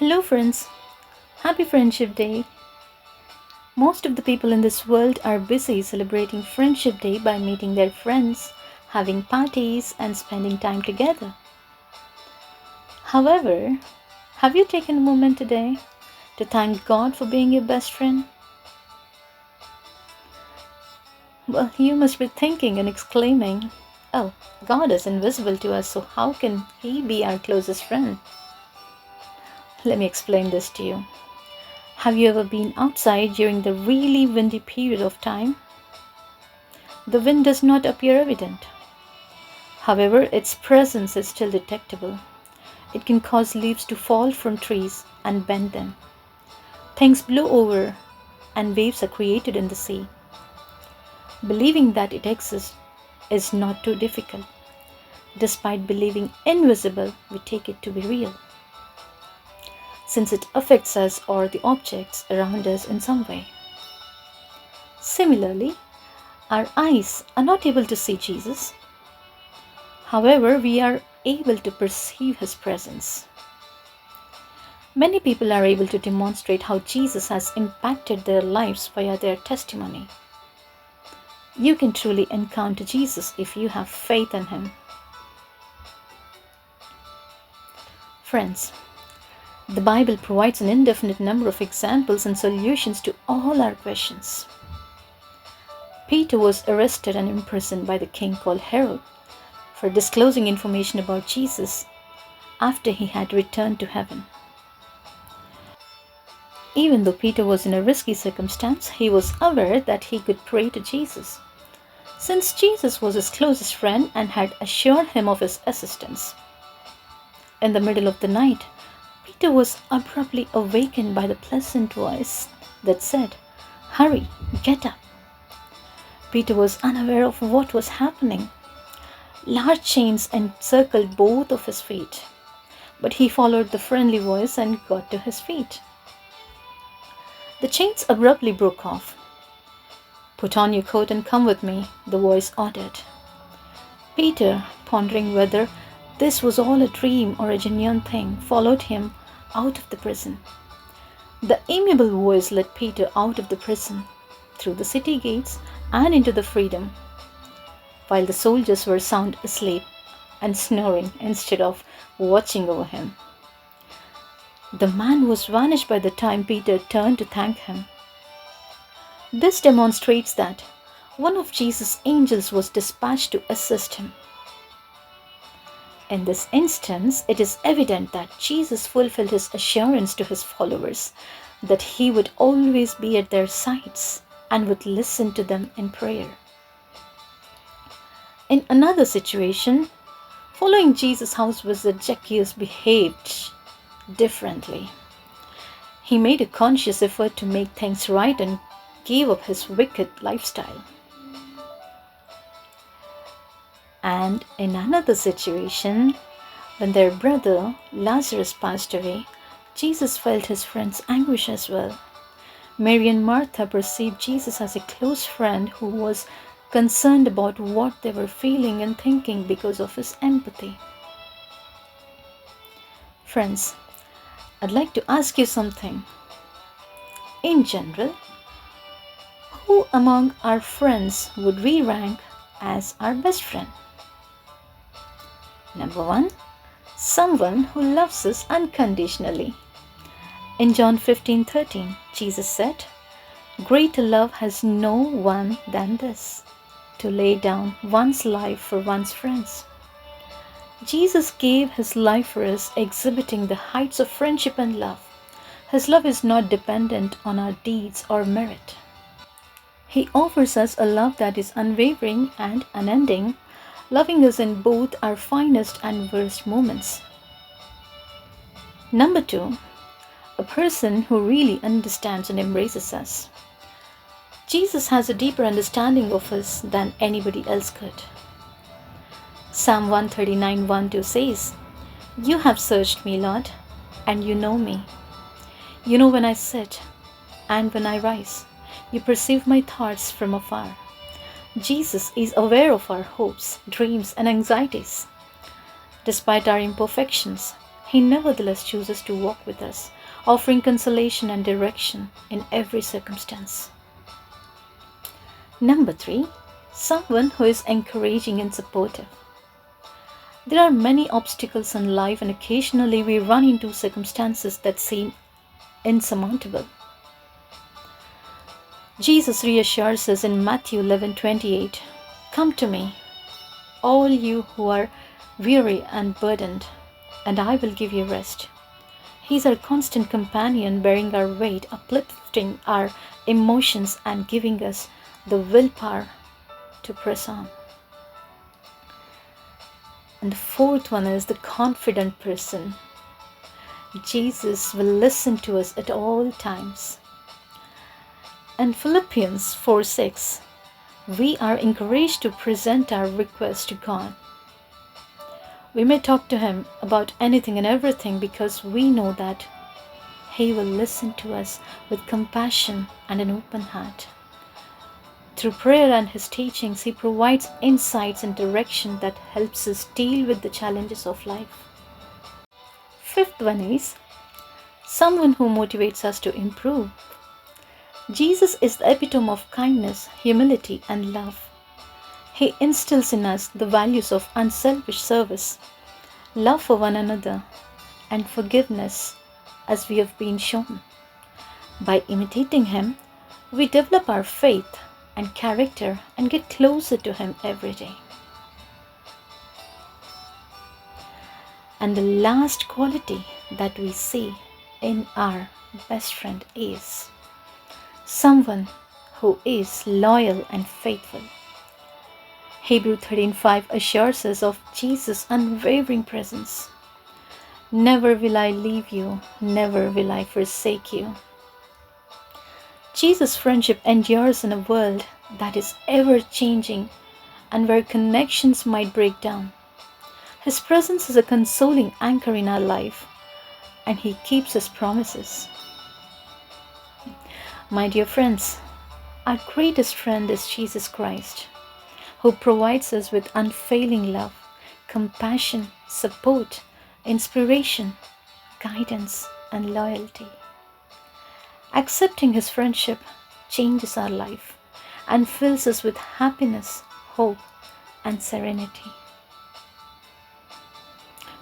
Hello, friends. Happy Friendship Day. Most of the people in this world are busy celebrating Friendship Day by meeting their friends, having parties, and spending time together. However, have you taken a moment today to thank God for being your best friend? Well, you must be thinking and exclaiming, "Oh, God is invisible to us, so how can He be our closest friend?" Let me explain this to you. Have you ever been outside during the really windy period of time? The wind does not appear evident. However, its presence is still detectable. It can cause leaves to fall from trees and bend them. Things blow over and waves are created in the sea. Believing that it exists is not too difficult. Despite believing invisible, we take it to be real, since it affects us or the objects around us in some way. Similarly, our eyes are not able to see Jesus. However, we are able to perceive His presence. Many people are able to demonstrate how Jesus has impacted their lives via their testimony. You can truly encounter Jesus if you have faith in Him. Friends, the Bible provides an indefinite number of examples and solutions to all our questions. Peter was arrested and imprisoned by the king called Herod for disclosing information about Jesus after he had returned to heaven. Even though Peter was in a risky circumstance, he was aware that he could pray to Jesus, since Jesus was his closest friend and had assured him of his assistance. In the middle of the night, Peter was abruptly awakened by the pleasant voice that said, "Hurry, get up." Peter was unaware of what was happening. Large chains encircled both of his feet, but he followed the friendly voice and got to his feet. The chains abruptly broke off. "Put on your coat and come with me," the voice ordered. Peter, pondering whether this was all a dream or a genuine thing, followed him out of the prison. The amiable voice led Peter out of the prison, through the city gates, and into the freedom, while the soldiers were sound asleep and snoring instead of watching over him. The man was vanished by the time Peter turned to thank him. This demonstrates that one of Jesus' angels was dispatched to assist him. In this instance, it is evident that Jesus fulfilled his assurance to his followers that he would always be at their sides and would listen to them in prayer. In another situation, following Jesus' house visit, Zacchaeus behaved differently. He made a conscious effort to make things right and gave up his wicked lifestyle. And in another situation, when their brother Lazarus passed away, Jesus felt his friend's anguish as well. Mary and Martha perceived Jesus as a close friend who was concerned about what they were feeling and thinking because of his empathy. Friends, I'd like to ask you something. In general, who among our friends would we rank as our best friend? Number 1, someone who loves us unconditionally. In John 15:13, Jesus said, "Greater love has no one than this, to lay down one's life for one's friends." Jesus gave his life for us, exhibiting the heights of friendship and love. His love is not dependent on our deeds or merit. He offers us a love that is unwavering and unending, loving us in both our finest and worst moments. Number 2, a person who really understands and embraces us. Jesus has a deeper understanding of us than anybody else could. Psalm 139:1-2 says, "You have searched me, Lord, and you know me. You know when I sit and when I rise. You perceive my thoughts from afar." Jesus is aware of our hopes, dreams, and anxieties. Despite our imperfections, He nevertheless chooses to walk with us, offering consolation and direction in every circumstance. Number 3, someone who is encouraging and supportive. There are many obstacles in life, and occasionally we run into circumstances that seem insurmountable. Jesus reassures us in Matthew 11:28, "Come to me, all you who are weary and burdened, and I will give you rest." He is our constant companion, bearing our weight, uplifting our emotions, and giving us the willpower to press on. And the fourth one is the confident person. Jesus will listen to us at all times. In Philippians 4:6, we are encouraged to present our requests to God. We may talk to Him about anything and everything because we know that He will listen to us with compassion and an open heart. Through prayer and His teachings, He provides insights and direction that helps us deal with the challenges of life. Fifth one is someone who motivates us to improve. Jesus is the epitome of kindness, humility, and love. He instills in us the values of unselfish service, love for one another, and forgiveness as we have been shown. By imitating Him, we develop our faith and character and get closer to Him every day. And the last quality that we see in our best friend is someone who is loyal and faithful. Hebrews 13:5 assures us of Jesus' unwavering presence. "Never will I leave you, never will I forsake you." Jesus' friendship endures in a world that is ever changing and where connections might break down. His presence is a consoling anchor in our life, and He keeps His promises. My dear friends, our greatest friend is Jesus Christ, who provides us with unfailing love, compassion, support, inspiration, guidance, and loyalty. Accepting His friendship changes our life and fills us with happiness, hope, and serenity.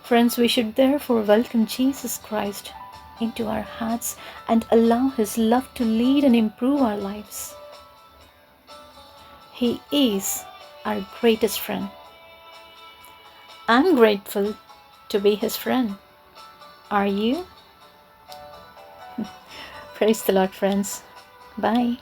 Friends, we should therefore welcome Jesus Christ into our hearts and allow His love to lead and improve our lives. He is our greatest friend. I'm grateful to be His friend. Are you? Praise the Lord, friends. Bye.